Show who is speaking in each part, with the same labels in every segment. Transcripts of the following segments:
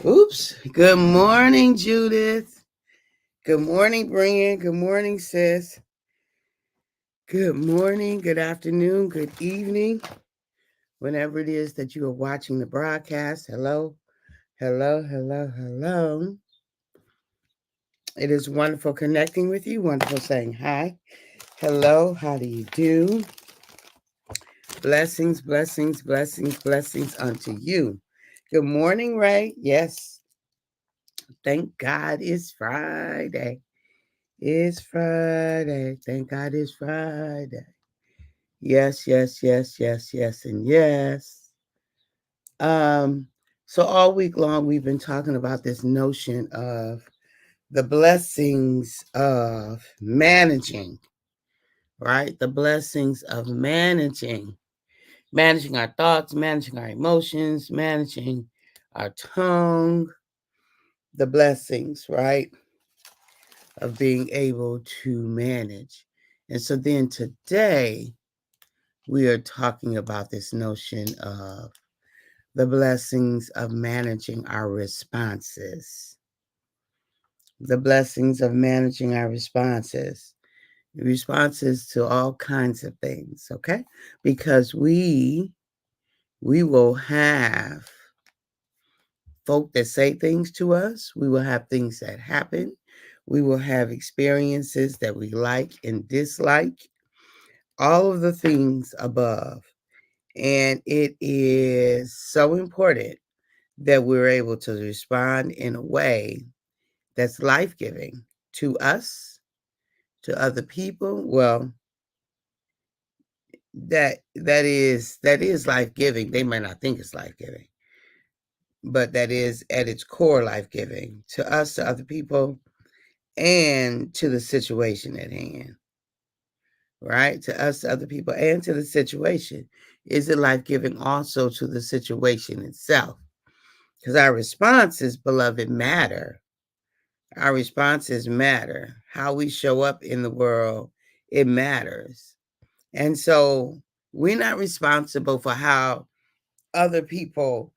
Speaker 1: Oops. Good morning, Judith. Good morning, Brian. Good morning, sis. Good morning, good afternoon, good evening, whenever it is that you are watching the broadcast. Hello, hello. It is wonderful connecting with you, wonderful saying hi. Hello, how do you do? Blessings unto you. Good morning, Ray. Yes, thank God it's Friday. It's Friday. Thank God it's Friday. Yes, and yes. Um, so all week long we've been talking about this notion of the blessings of managing, right? The blessings of managing our thoughts, managing our emotions, managing our tongue, the blessings, right? Of being able to manage. And so then today we are talking about this notion of the blessings of managing our responses. The blessings of managing our responses to all kinds of things, okay? Because we will have folk that say things to us, we will have things that happen, we will have experiences that we like and dislike, all of the things above. And it is so important that we're able to respond in a way that's life-giving to us, to other people. Well, that is life-giving. They might not think it's life-giving, but that is at its core life-giving to us, to other people, and to the situation at hand. Right? To us, to other people, and to the situation. Is it life-giving also to the situation itself? Because our responses, beloved, matter. Our responses matter. How we show up in the world, it matters. And so we're not responsible for how other people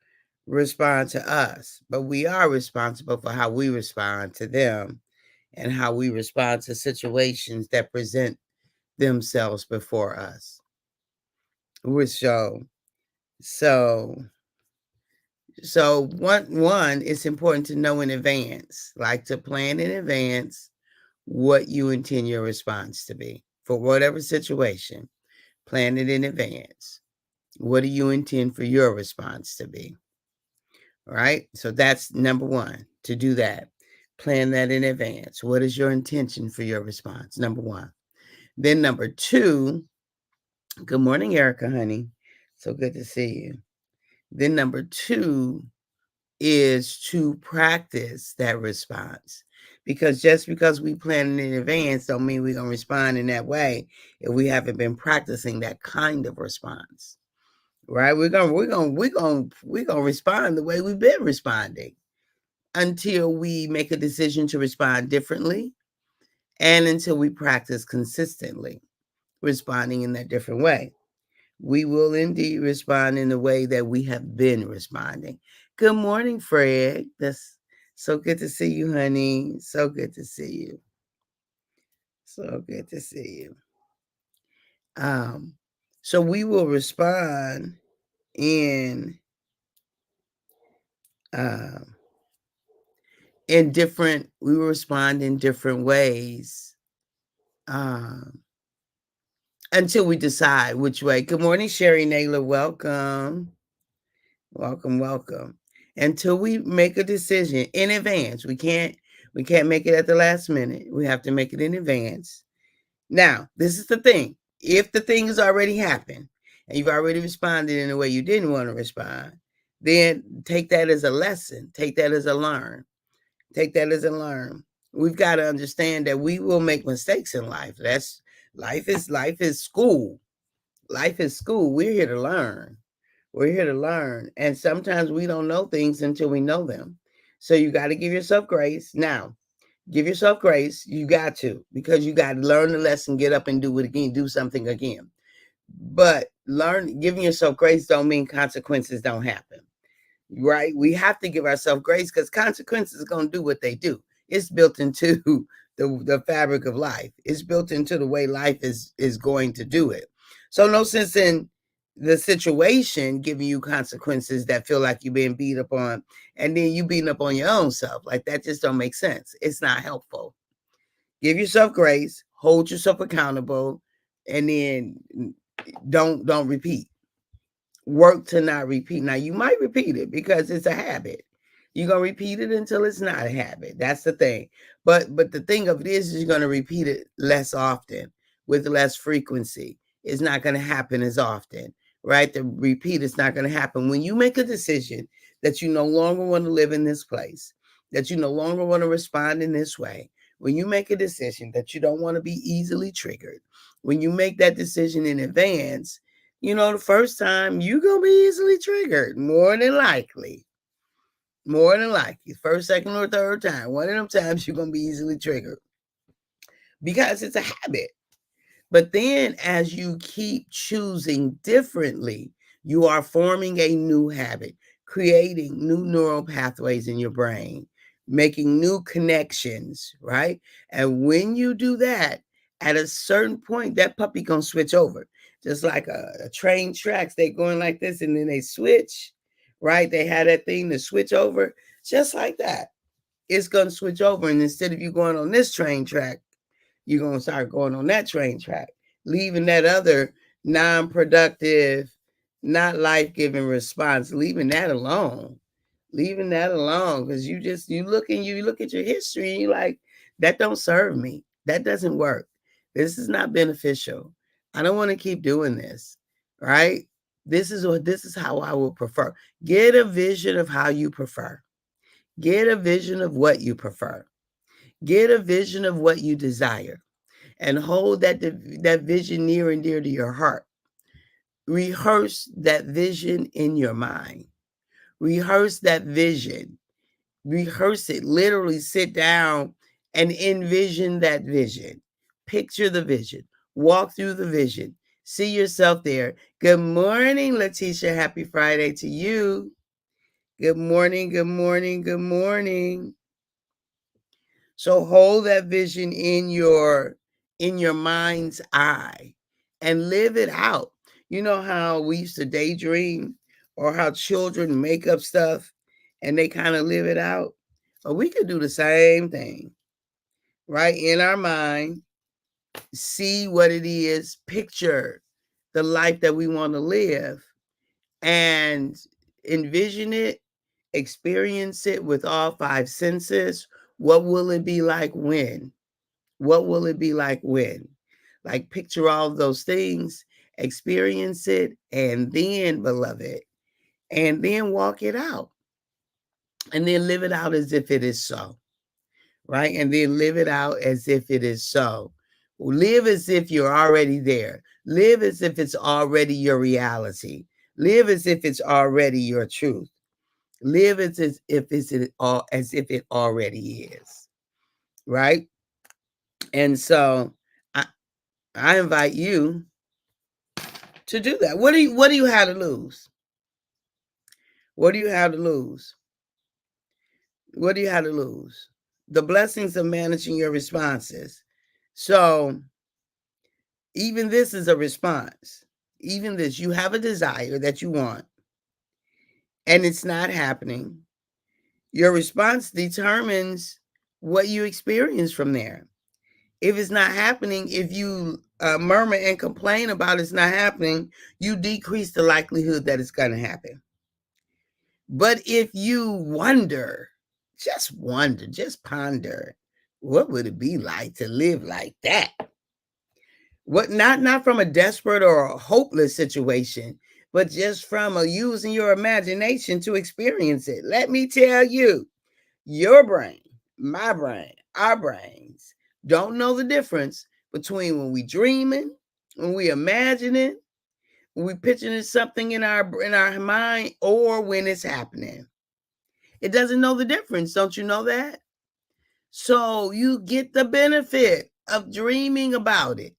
Speaker 1: respond to us, but we are responsible for how we respond to them and how we respond to situations that present themselves before us. We're so one it's important to know in advance, like to plan in advance what you intend your response to be for whatever situation. Plan it in advance. What do you intend for your response to be? Right? So that's number one, to do that. Plan that in advance. What is your intention for your response? Number one. Then number two, good morning, Erica, honey. So good to see you. Then number two is to practice that response. Because just because we plan it in advance don't mean we're going to respond in that way if we haven't been practicing that kind of response. Right? We're going to respond the way we've been responding until we make a decision to respond differently and until we practice consistently responding in that different way. We will indeed respond in the way that we have been responding. Good morning, Fred. That's so good to see you, honey. So good to see you. So good to see you. So we will respond um, we will respond in different ways until we decide which way. Good morning, Sherry Naylor. Welcome. Welcome. Until we make a decision in advance. We can't make it at the last minute. We have to make it in advance. Now, this is the thing. If the thing has already happened and you've already responded in a way you didn't want to respond, then take that as a lesson. Take that as a learn. Take that as a learn. We've got to understand that we will make mistakes in life. Life is school. Life is school. We're here to learn. We're here to learn. And sometimes we don't know things until we know them. So you got to give yourself grace. Now, give yourself grace. You got to, because you got to learn the lesson, get up and do it again, do something again. But giving yourself grace don't mean consequences don't happen. right? We have to give ourselves grace because consequences are going to do what they do. It's built into the fabric of life. It's built into the way life is going to do it. So no sense in the situation giving you consequences that feel like you're being beat up on, and then you beating up on your own self. Like that just don't make sense. It's not helpful. Give yourself grace, hold yourself accountable, and then don't repeat. Work to not repeat. Now you might repeat it because it's a habit. You're gonna repeat it until it's not a habit. That's the thing. But the thing of it is you're gonna repeat it less often with less frequency. It's not gonna happen as often, right? The repeat is not gonna happen. When you make a decision that you no longer want to live in this place, that you no longer want to respond in this way, when you make a decision that you don't want to be easily triggered, when you make that decision in advance, the first time you're going to be easily triggered, more than likely. More than likely. First, second, or third time. One of them times you're going to be easily triggered because it's a habit. But then as you keep choosing differently, you are forming a new habit, creating new neural pathways in your brain, making new connections, right? And when you do that, at a certain point, that puppy gonna switch over. Just like a train tracks, they going like this and then they switch, right? They had that thing to switch over, just like that. It's gonna switch over. And instead of you going on this train track, you're going to start going on that train track, leaving that other non-productive, not life-giving response, leaving that alone. Leaving that alone because you look at your history and you're like, that don't serve me. That doesn't work. This is not beneficial. I don't want to keep doing this. Right? This is how I will prefer. Get a vision of how you prefer. Get a vision of what you prefer. Get a vision of what you desire and hold that vision near and dear to your heart. Rehearse that vision in your mind. Rehearse that vision. Rehearse it. Literally sit down and envision that vision. Picture the vision. Walk through the vision. See yourself there. Good morning, Letitia. Happy Friday to you. Good morning, good morning, good morning. So hold that vision in your mind's eye and live it out. You know how we used to daydream or how children make up stuff and they kind of live it out? Or we could do the same thing, right? In our mind, see what it is, picture the life that we want to live and envision it, experience it with all five senses. What will it be like when? What will it be like when? Like picture all of those things, experience it, and then, beloved, and then walk it out. And then live it out as if it is so. Right? And then live it out as if it is so. Live as if you're already there. Live as if it's already your reality. Live as if it's already your truth. Live as if it already is. Right? And so I invite you to do that. What do you have to lose? What do you have to lose? What do you have to lose? The blessings of managing your responses. So even this is a response. Even this, you have a desire that you want, and it's not happening. Your response determines what you experience from there. If it's not happening, if you murmur and complain about it's not happening, you decrease the likelihood that it's going to happen. But if you wonder, just ponder, what would it be like to live like that? What not from a desperate or a hopeless situation, but just from a using your imagination to experience it. Let me tell you, your brain, my brain, our brains don't know the difference between when we dreaming, when we imagining, when we picturing something in our mind, or when it's happening. It doesn't know the difference. Don't you know that? So you get the benefit of dreaming about it.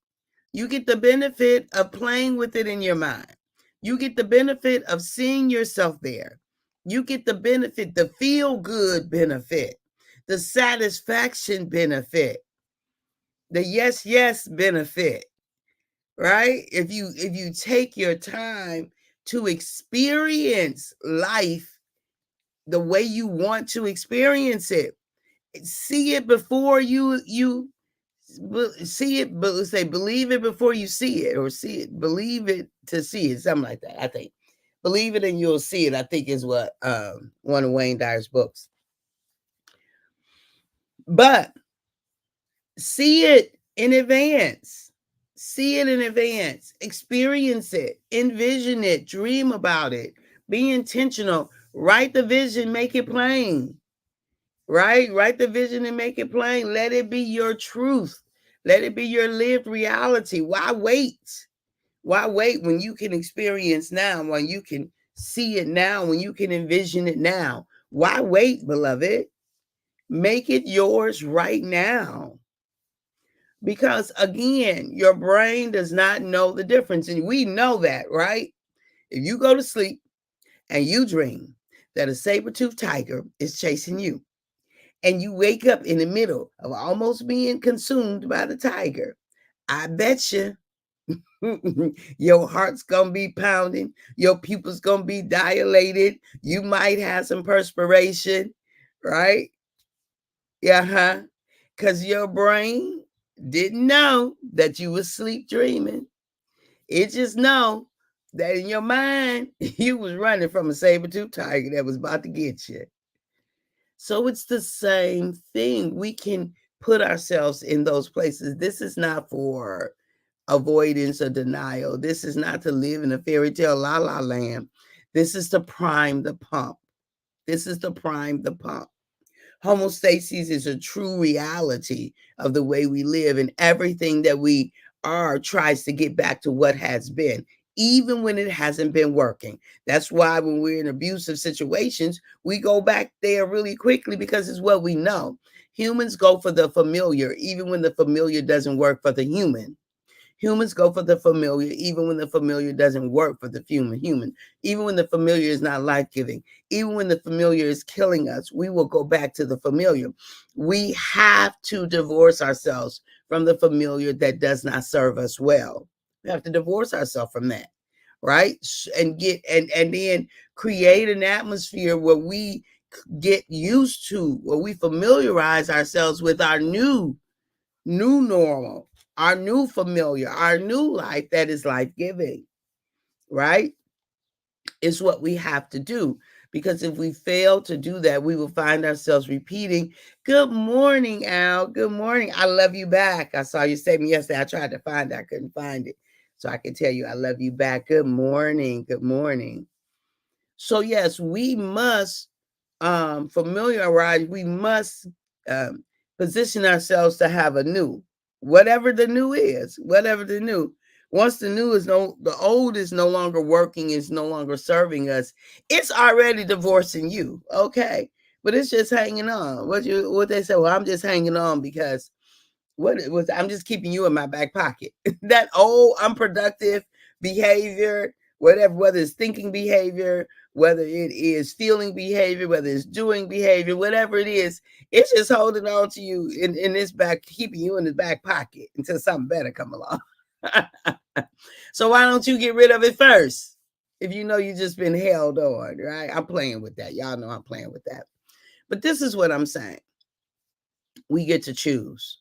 Speaker 1: You get the benefit of playing with it in your mind. You get the benefit of seeing yourself there. You get the benefit, the feel good benefit, the satisfaction benefit, the yes benefit, right? If you take your time to experience life the way you want to experience it, see it before you see it, but let's say believe it before you see it, or see it, believe it to see it, something like that. I think believe it and you'll see it, I think is what one of Wayne Dyer's books. But see it in advance. See it in advance. Experience it. Envision it. Dream about it. Be intentional. Write the vision. Make it plain. Right? Write the vision and make it plain. Let it be your truth. Let it be your lived reality. Why wait? Why wait when you can experience now, when you can see it now, when you can envision it now? Why wait, beloved? Make it yours right now. Because again, your brain does not know the difference. And we know that, right? If you go to sleep and you dream that a saber-toothed tiger is chasing you, and you wake up in the middle of almost being consumed by the tiger, I bet you your heart's gonna be pounding, your pupils gonna be dilated, you might have some perspiration, right? Yeah, because your brain didn't know that you were sleep dreaming. It just know that in your mind you was running from a saber-tooth tiger that was about to get you. So it's the same thing. We can put ourselves in those places. This is not for avoidance or denial. This is not to live in a fairy tale la la land. This is to prime the pump. This is to prime the pump. Homostasis is a true reality of the way we live, and everything that we are tries to get back to what has been, even when it hasn't been working. That's why when we're in abusive situations, we go back there really quickly because it's what we know. Humans go for the familiar, even when the familiar doesn't work for the human. Humans go for the familiar, even when the familiar doesn't work for the human, even when the familiar is not life-giving, even when the familiar is killing us, we will go back to the familiar. We have to divorce ourselves from the familiar that does not serve us well. We have to divorce ourselves from that, right? And get and then create an atmosphere where we get used to, where we familiarize ourselves with our new normal, our new familiar, our new life that is life-giving, right? Is what we have to do. Because if we fail to do that, we will find ourselves repeating, good morning, Al. Good morning. I love you back. I saw your statement yesterday. I tried to find it. I couldn't find it. So I can tell you I love you back. Good morning. Good morning. So yes, we must familiarize, we must um, position ourselves to have a new, whatever the new is, whatever the new. Once the new is the old is no longer working, is no longer serving us, it's already divorcing you. Okay. But it's just hanging on. What they say, well, I'm just hanging on because what it was, I'm just keeping you in my back pocket. That old unproductive behavior, whatever, whether it's thinking behavior, whether it is feeling behavior, whether it's doing behavior, whatever it is, it's just holding on to you in this back, keeping you in the back pocket until something better come along. So why don't you get rid of it first? If you know you just been held on, right? I'm playing with that. Y'all know I'm playing with that. But this is what I'm saying. We get to choose.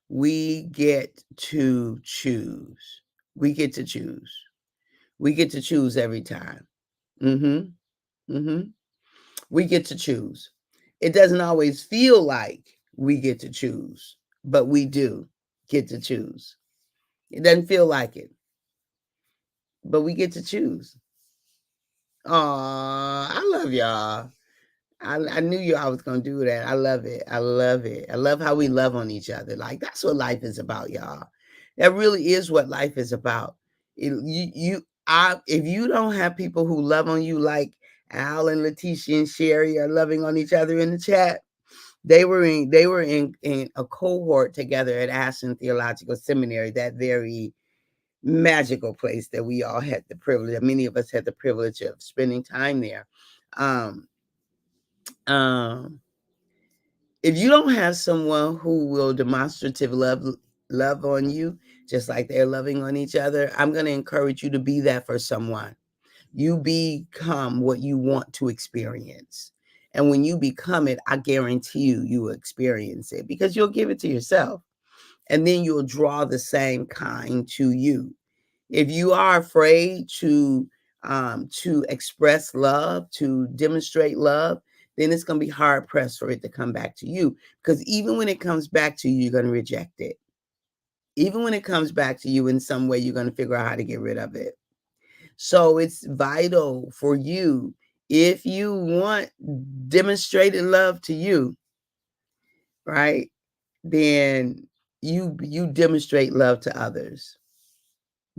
Speaker 1: We get to choose. We get to choose. We get to choose every time. Mm-hmm. Mm-hmm. We get to choose. It doesn't always feel like we get to choose, but we do get to choose. It doesn't feel like it, but we get to choose. Aw, I love y'all. I knew y'all was gonna do that. I love it. I love it. I love how we love on each other. Like that's what life is about, y'all. That really is what life is about. If you don't have people who love on you like Al and Letitia and Sherry are loving on each other in the chat. They were in a cohort together at Ashland Theological Seminary that very magical place that we all had the privilege, many of us had the privilege of spending time there. Um, um, if you don't have someone who will demonstrative love on you, just like they're loving on each other, I'm going to encourage you to be that for someone. You become what you want to experience. And when you become it, I guarantee you will experience it because you'll give it to yourself. And then you'll draw the same kind to you. If you are afraid to express love, to demonstrate love, then it's going to be hard pressed for it to come back to you. Because even when it comes back to you, you're going to reject it. Even when it comes back to you in some way, you're going to figure out how to get rid of it. So it's vital for you, if you want demonstrated love to you, right? Then you demonstrate love to others.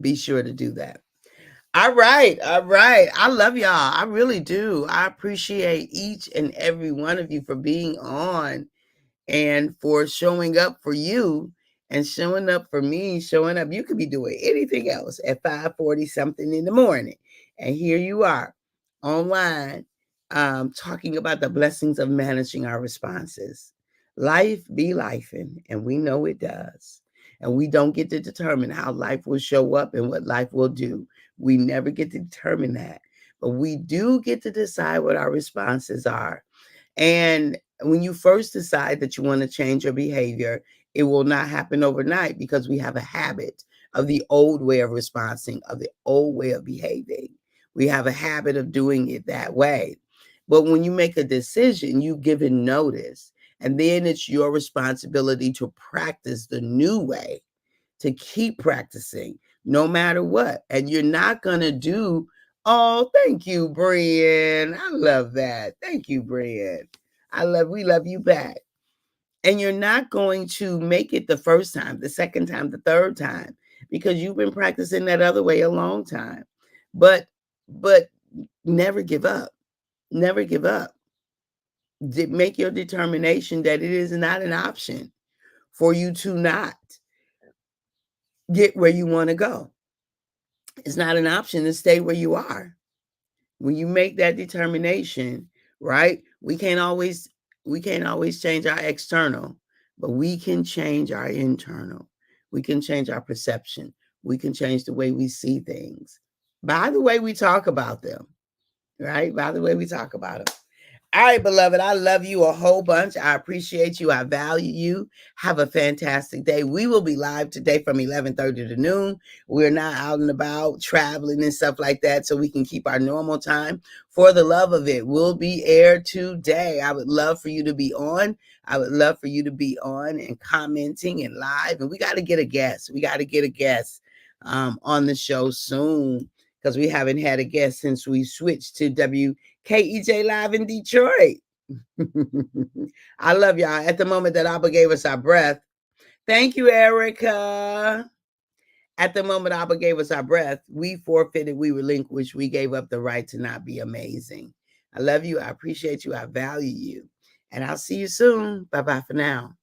Speaker 1: Be sure to do that. All right, all right. I love y'all. I really do. I appreciate each and every one of you for being on and for showing up for you and showing up for me, showing up. You could be doing anything else at 5:40 something in the morning. And here you are online talking about the blessings of managing our responses. Life be lifing, and we know it does. And we don't get to determine how life will show up and what life will do. We never get to determine that. But we do get to decide what our responses are. And when you first decide that you want to change your behavior, it will not happen overnight because we have a habit of the old way of responding, of the old way of behaving. We have a habit of doing it that way. But when you make a decision, you give it notice. And then it's your responsibility to practice the new way, to keep practicing no matter what. And you're not going to do, oh, thank you, Brian. I love that. Thank you, Brian. We love you back. And you're not going to make it the first time, the second time, the third time, because you've been practicing that other way a long time. But never give up. Never give up. Make your determination that it is not an option for you to not get where you want to go. It's not an option to stay where you are. When you make that determination, right? We can't always change our external, but we can change our internal. We can change our perception. We can change the way we see things by the way we talk about them, right? By the way we talk about them. All right, beloved, I love you a whole bunch. I appreciate you. I value you. Have a fantastic day. We will be live today from 11:30 to noon. We're not out and about traveling and stuff like that, so we can keep our normal time. For the love of it, will be aired today. I would love for you to be on. I would love for you to be on and commenting and live. And we got to get a guest. We got to get a guest on the show soon because we haven't had a guest since we switched to KEJ Live in Detroit. I love y'all. At the moment that Abba gave us our breath, thank you, Erica. At the moment Abba gave us our breath, we forfeited, we relinquished, we gave up the right to not be amazing. I love you. I appreciate you. I value you. And I'll see you soon. Bye-bye for now.